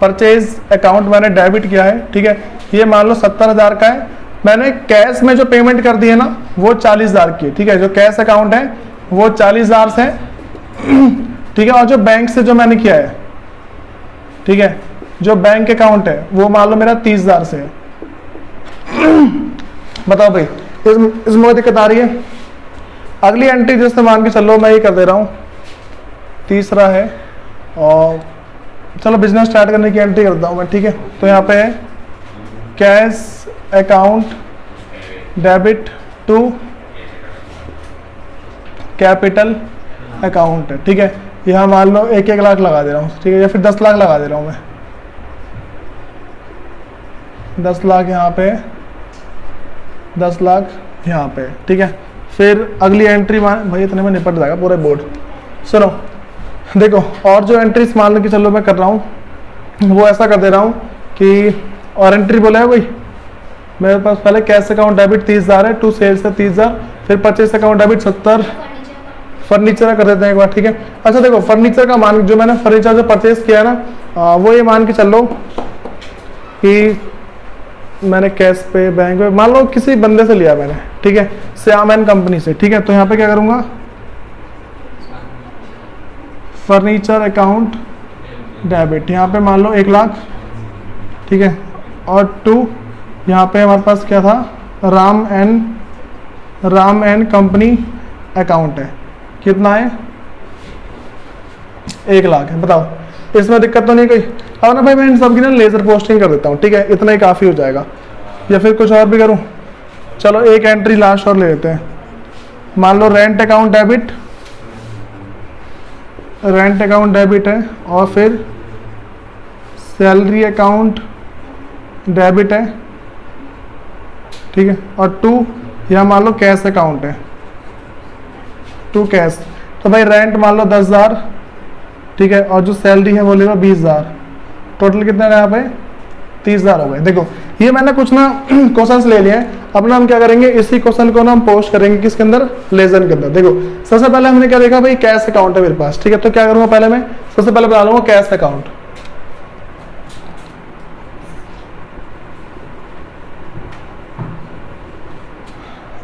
परचेज अकाउंट मैंने डेबिट किया है, ठीक है। ये मान लो 70,000 का है, मैंने कैश में जो पेमेंट कर दी है ना वो 40,000 की, ठीक है, जो कैश अकाउंट है वो 40,000 से, ठीक है, और जो बैंक से जो मैंने किया है, ठीक है, जो बैंक अकाउंट है वो मान लो मेरा 30,000 से है। बताओ भाई इसमें कोई दिक्कत आ रही है? अगली एंट्री जैसे मान के चलो मैं ये कर दे रहा हूँ, तीसरा है, और चलो बिजनेस स्टार्ट करने की एंट्री करता हूँ मैं, ठीक है। तो यहाँ पे है cash account debit to capital account है, ठीक है। यहाँ मान लो 1-1 लाख लगा दे रहा हूँ, ठीक है, या फिर 10 लाख लगा दे रहा हूँ मैं, 10 लाख यहाँ पे, 10 लाख यहाँ पे, ठीक है। फिर अगली एंट्री भाई इतने में निपट जाएगा पूरा बोर्ड। सुनो देखो, और जो एंट्रीज मान लो कि चलो मैं कर रहा हूँ वो ऐसा कर दे रहा हूँ कि, और एंट्री बोला है भाई मेरे पास पहले कैश अकाउंट डेबिट 30,000 है, टू सेल्स है 30,000, फिर परचेस अकाउंट डेबिट 70, फर्नीचर कर देते हैं एक बार, ठीक है। अच्छा देखो फर्नीचर का मान, जो मैंने फर्नीचर जो परचेस किया है ना वो ये मान के चल लो कि मैंने कैश पे बैंक पे मान लो किसी बंदे से लिया मैंने, ठीक है, श्याम एंड कंपनी से, ठीक है। तो यहाँ पे क्या करूँगा, फर्नीचर अकाउंट डेबिट, यहाँ पे मान लो 1 लाख, ठीक है, और टू यहाँ पे हमारे पास क्या था, राम एंड कंपनी अकाउंट है, कितना है 1 लाख है। बताओ इसमें दिक्कत तो नहीं कोई? अब ना भाई मैं इन सब की ना लेजर पोस्टिंग कर देता हूँ, ठीक है, इतना ही काफ़ी हो जाएगा, या फिर कुछ और भी करूँ? चलो एक एंट्री लास्ट और ले लेते हैं, मान लो रेंट अकाउंट डेबिट है, और फिर सैलरी अकाउंट डेबिट है, ठीक है, और टू यहाँ मान लो कैश अकाउंट है, टू कैश। तो भाई रेंट मान लो 10,000, ठीक है, और जो सैलरी है वो ले लो 20,000, टोटल कितना है यहाँ पे 30,000 हो गए। देखो ये मैंने कुछ ना क्वेश्चंस ले लिए हैं, अब ना हम क्या करेंगे, इसी क्वेश्चन को ना हम पोस्ट करेंगे किसके अंदर, लेजर के अंदर। देखो सबसे पहले हमने क्या देखा भाई, कैश अकाउंट है मेरे पास, ठीक है। तो क्या करूँगा, पहले मैं सबसे पहले बता लूँगा कैश अकाउंट,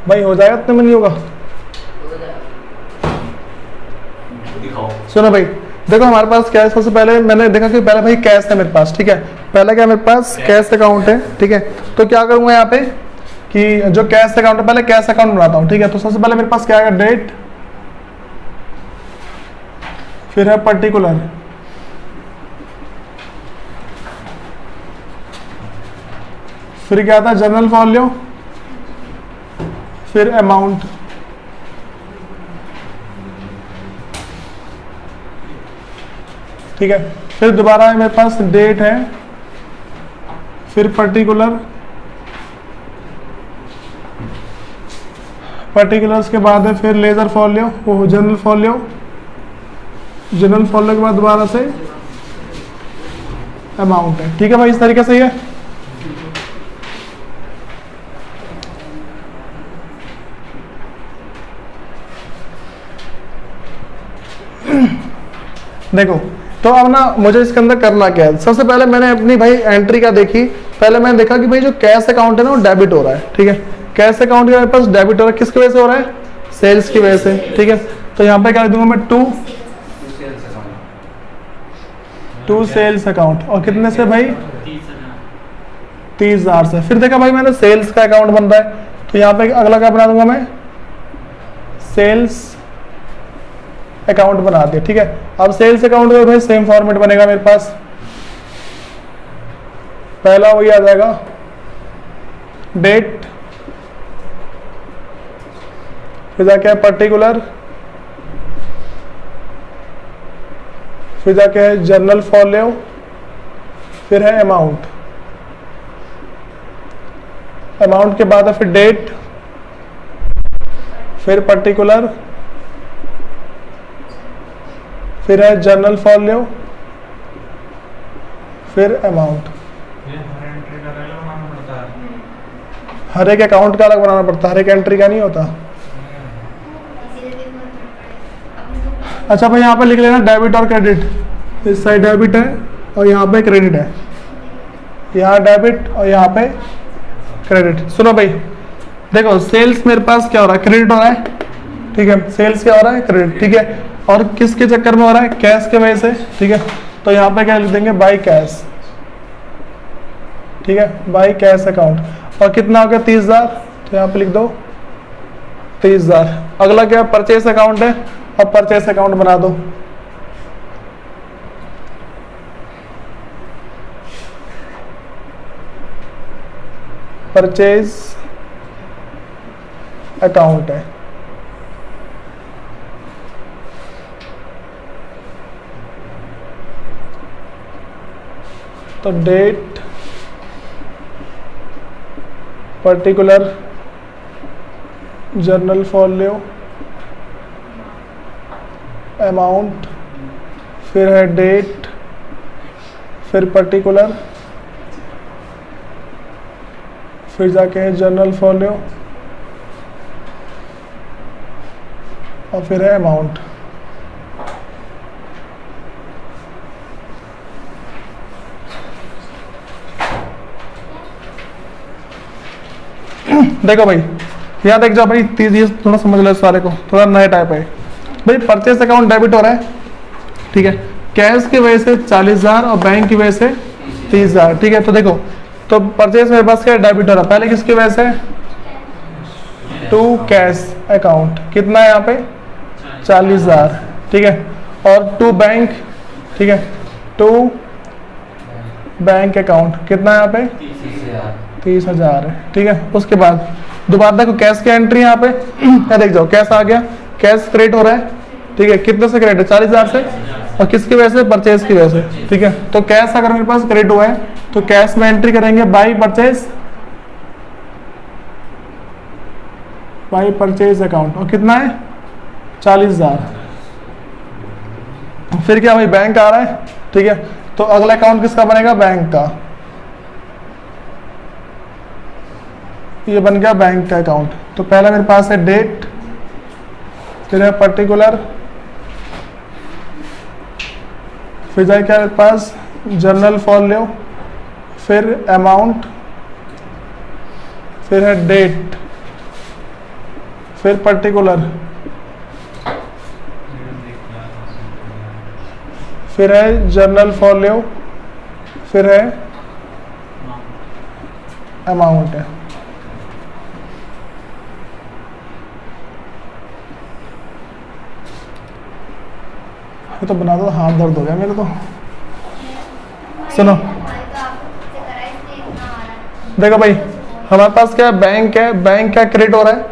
भाई हो जाएगा, इतने में नहीं होगा। सुनो भाई देखो हमारे पास क्या है, सबसे पहले मैंने देखा कि पहले भाई कैश है मेरे पास, ठीक है, पहले क्या मेरे पास कैश अकाउंट है, ठीक है। तो क्या करूँगा यहाँ पे कि जो कैश अकाउंट है, पहले कैश अकाउंट बनाता हूँ, ठीक है। तो सबसे पहले मेरे पास क्या है, डेट, फिर है पर्टिकुलर, फिर क्या था जनरल फॉलियो, फिर अमाउंट, ठीक है। फिर दोबारा है मेरे पास डेट है, फिर पर्टिकुलर्स के बाद है फिर लेजर फॉलियो, वो जनरल फॉलियो के बाद दोबारा से अमाउंट है, ठीक है भाई, इस तरीके से ही है। देखो तो अब ना मुझे इसके अंदर करना क्या है, सबसे पहले मैंने अपनी भाई एंट्री क्या देखी, पहले मैंने देखा कि भाई जो कैश अकाउंट है ना वो डेबिट हो रहा है, ठीक है। कैश अकाउंट मेरे पास डेबिट हो रहा है, किसकी वजह से हो रहा है, सेल्स की वजह से, ठीक है। तो यहाँ पे क्या लिख दूंगा मैं, टू सेल्स अकाउंट, और कितने से भाई 30,000 से। फिर देखा भाई मैंने सेल्स का अकाउंट बन रहा है, तो यहाँ पे अगला क्या बना दूंगा मैं, सेल्स अकाउंट बना दिया, ठीक है। अब सेल्स अकाउंट में भाई सेम फॉर्मेट बनेगा मेरे पास, पहला वही आ जाएगा डेट, फिर जाके है पर्टिकुलर, फिर जाके है जनरल फॉलियो, फिर है अमाउंट, अमाउंट के बाद है फिर डेट, फिर पर्टिकुलर, फिर है जनरल फॉलियो, फिर अमाउंट। हर एक अकाउंट का अलग बनाना पड़ता है, हर एक एंट्री का नहीं होता। अच्छा भाई यहाँ पे लिख लेना डेबिट और क्रेडिट, इस साइड डेबिट है और यहाँ पे क्रेडिट है, यहाँ डेबिट और यहाँ पे क्रेडिट। सुनो भाई, देखो सेल्स मेरे पास क्या हो रहा है, क्रेडिट हो रहा है, ठीक है, सेल्स क्या हो रहा है, क्रेडिट, ठीक है। और किसके चक्कर में हो रहा है, कैश के वजह से, ठीक है। तो यहाँ पे क्या लिख देंगे, बाई कैश, ठीक है, बाई कैश अकाउंट। और कितना हो गया, 30,000, तो यहाँ पे लिख दो 30,000। अगला क्या, परचेस अकाउंट है, अब परचेस अकाउंट बना दो। परचेज अकाउंट है, तो date, particular, journal folio, amount, फिर है डेट, फिर पर्टिकुलर, फिर जाके है जर्नल फॉलो, और फिर है अमाउंट। देखो भाई, यहाँ देख जाओ भाई, ये थोड़ा समझ लो इस वाले को, थोड़ा नया टाइप है भाई। परचेस अकाउंट डेबिट हो रहा है, ठीक है, कैश की वजह से 40,000 और बैंक की वजह से 30,000, ठीक है। तो देखो, तो परचेस मेरे पास क्या डेबिट हो रहा है, पहले किसकी वजह से, टू कैश अकाउंट, कितना है यहाँ पे 40,000, ठीक है। और टू बैंक, ठीक है, टू बैंक अकाउंट कितना है यहाँ पे 30,000 है, ठीक है। उसके बाद दोबारा देखो कैश की एंट्री यहाँ पे क्या देख जाओ, कैश आ गया, कैश क्रेडिट हो रहा है, ठीक है, कितने से क्रेडिट, 40,000 से, और किसकी वजह से, परचेज की वजह से, ठीक है। तो कैश अगर मेरे पास क्रेडिट हुआ है तो कैश में एंट्री करेंगे by purchase, by purchase account, और कितना है 40,000। फिर क्या भाई, बैंक आ रहा है, ठीक है, तो अगला अकाउंट किसका बनेगा, बैंक का, ये बन गया बैंक का अकाउंट। तो पहला मेरे पास है डेट, फिर है पर्टिकुलर, फिर जाए क्या मेरे पास जर्नल फॉलो, फिर अमाउंट, फिर है डेट, फिर पर्टिकुलर, फिर है जर्नल फॉलो, फिर है अमाउंट है। ये तो बना दो, हाथ दर्द हो गया मेरे तो। सुनो देखो भाई, हमारे पास क्या बैंक है, बैंक का क्रेडिट हो रहा है,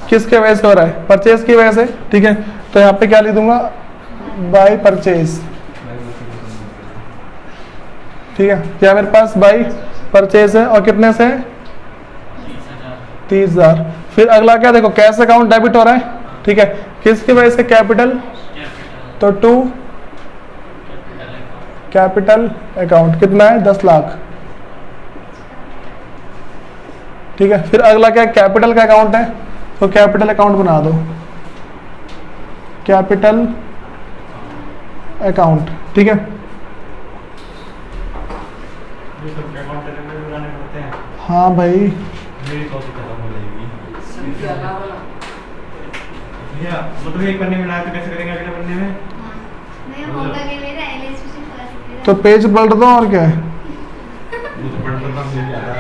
किसके वजह से हो रहा है, परचेज की वजह से, ठीक है। तो यहाँ पे क्या लिख दूंगा, बाय परचेज, ठीक है। क्या मेरे पास बाय परचेज है, और कितने से 30,000। फिर अगला क्या देखो, कैश अकाउंट डेबिट हो रहा है, ठीक है, किसकी वजह से, कैपिटल, तो टू कैपिटल अकाउंट, कितना है 10 लाख, ठीक है। फिर अगला क्या, कैपिटल का अकाउंट है, तो कैपिटल अकाउंट बना दो, कैपिटल अकाउंट, ठीक है। ये सब अकाउंट में बनाने पड़ते हैं। हाँ भाई, मेरी कॉपी खत्म हो जाएगी भैया, मतलब एक पन्ने में ना तो कैसे करेंगे अगले पन्ने में, नहीं होगा के लिए ना एलिस्ट्रेशन फर्स्ट तो पेज पलट दो, और क्या है, वो तो पढ़ पढ़ मिल जाएगा।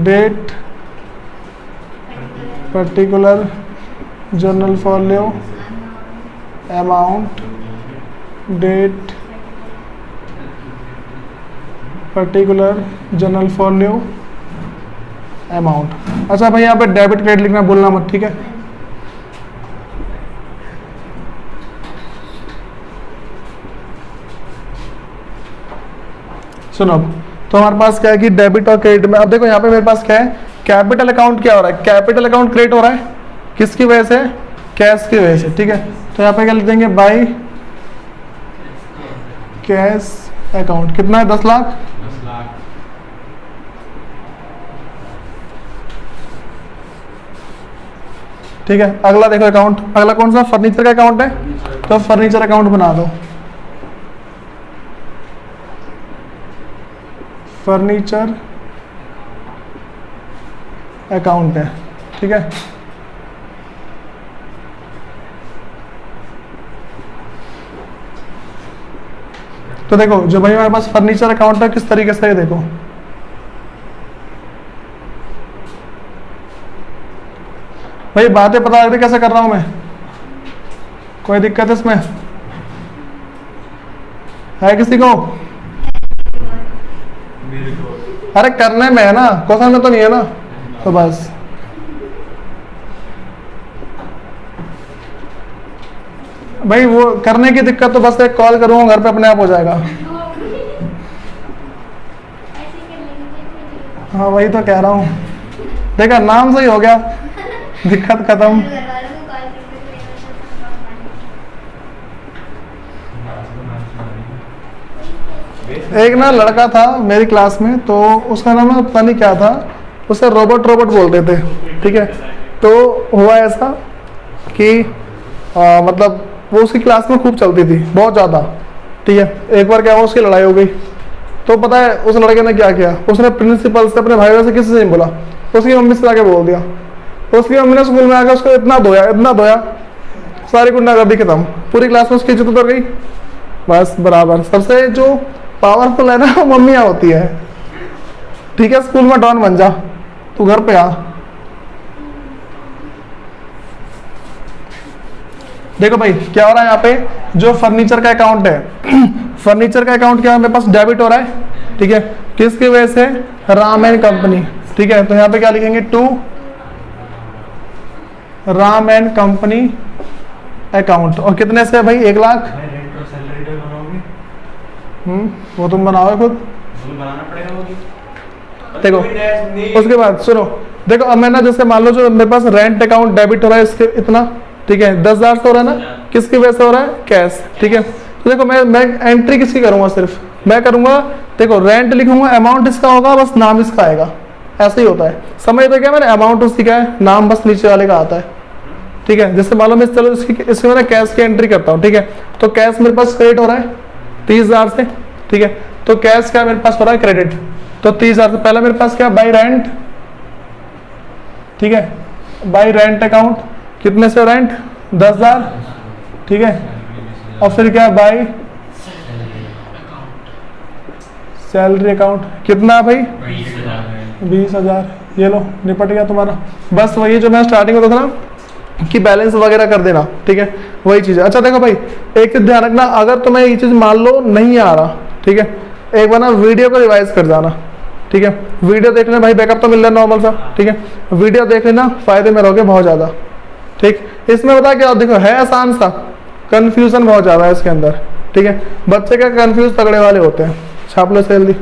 Date, particular, journal folio, amount, date, particular, journal folio, amount. अच्छा भाई, यहाँ पे डेबिट क्रेडिट लिखना भूलना मत, ठीक है। सुनो, तो हमारे पास क्या है कि डेबिट और क्रेडिट में, अब देखो यहाँ पे मेरे पास क्या है, कैपिटल अकाउंट क्या हो रहा है, कैपिटल अकाउंट क्रेडिट हो रहा है, किसकी वजह से, कैश की वजह से, ठीक है। तो यहाँ पे क्या लिख देंगे, बाई कैश अकाउंट, कितना है 10 लाख, 10 लाख। ठीक है। अगला देखो अकाउंट, अगला कौन सा, फर्नीचर का अकाउंट है, तो फर्नीचर अकाउंट बना दो, फर्नीचर अकाउंट है, ठीक है। तो देखो जो भाई हमारे पास फर्नीचर अकाउंट है किस तरीके से है, देखो भाई बातें पता लगती कैसे कर रहा हूं मैं, कोई दिक्कत है इसमें है किसी को? मेरे को अरे करने में है ना, क्वेश्चन में तो नहीं है ना, तो बस भाई वो करने की दिक्कत तो बस एक कॉल करूंगा घर पे अपने आप हो जाएगा। ऐसे कर लेंगे। हाँ वही तो कह रहा हूँ, देखा नाम सही हो गया, दिक्कत खत्म। घर वालों को कॉल करके एक ना लड़का था मेरी क्लास में, तो उसका नाम ना पता नहीं क्या था, उसे रोबोट रोबोट बोलते थे, ठीक है। तो हुआ ऐसा कि मतलब वो उसकी क्लास में खूब चलती थी, बहुत ज़्यादा, ठीक है। एक बार क्या हुआ, उसकी लड़ाई हो गई, तो पता है उस लड़के ने क्या किया, उसने प्रिंसिपल से, अपने भाई से, किसी से नहीं बोला, उसकी मम्मी से जाके बोल दिया। उसकी मम्मी ने स्कूल में आकर उसको इतना धोया, सारी गुंडागर्दी खत्म, पूरी क्लास में उसकी इज्जत उतर गई। बस बराबर सबसे जो पावरफुल है ना मम्मियाँ होती है, ठीक है। स्कूल में डॉन बन जा, तू घर पे आ। देखो भाई क्या हो रहा है यहाँ पे, जो फर्नीचर का अकाउंट है फर्नीचर का अकाउंट क्या है, मेरे पास डेबिट हो रहा है, ठीक है। किसकी वजह से? राम एंड कंपनी, ठीक है। तो यहाँ पे क्या लिखेंगे, to Ram and company account. और कितने से भाई? 1 लाख। रेंट और सैलरी डे बनाओगे? वो तुम बनाओगे खुद, तुम्हें बनाना पड़ेगा वो भी। देखो उसके बाद सुनो, देखो अब मैं ना जैसे मान लो जो मेरे पास रेंट अकाउंट डेबिट हो रहा है इसके इतना, ठीक है, 10,000 से हो रहा है ना, किसकी वजह से हो रहा है? कैश, ठीक है। तो देखो मैं एंट्री किसकी करूंगा, सिर्फ मैं करूंगा, देखो रेंट लिखूंगा, अमाउंट इसका होगा, बस नाम इसका आएगा, ऐसा ही होता है। समझ तो क्या मैंने, अमाउंट उसी का है, नाम बस नीचे वाले का आता है, ठीक है। जैसे मान लो मैं चलो इसकी मैंने कैश की एंट्री करता हूँ, ठीक है। तो कैश मेरे पास क्रेडिट हो रहा है 30,000 से, ठीक है। तो कैश क्या मेरे पास हो रहा है? क्रेडिट। तो 30,000 से पहले मेरे पास क्या? बाई रेंट, ठीक है, बाई रेंट अकाउंट, कितने से रेंट? 10,000, ठीक है। और फिर क्या? बाई सैलरी अकाउंट, कितना भाई? 20,000। ये लो निपट गया तुम्हारा। बस वही जो मैं स्टार्टिंग में बताया था ना कि बैलेंस वगैरह कर देना, ठीक है, वही चीज़ है। अच्छा देखो भाई एक चीज ध्यान रखना, अगर तुम्हें ये चीज़ मान लो नहीं आ रहा, ठीक है, एक बार ना वीडियो को रिवाइज कर जाना, ठीक है। वीडियो देख लेना भाई, बैकअप तो मिल रहा है नॉर्मल सा, ठीक है। वीडियो देख लेना, फायदे में रहोगे बहुत ज़्यादा, ठीक। इसमें बता क्या, देखो है आसान सा, कंफ्यूजन बहुत ज़्यादा है इसके अंदर, ठीक है। बच्चे का कंफ्यूज तगड़े वाले होते हैं। छाप लो जल्दी।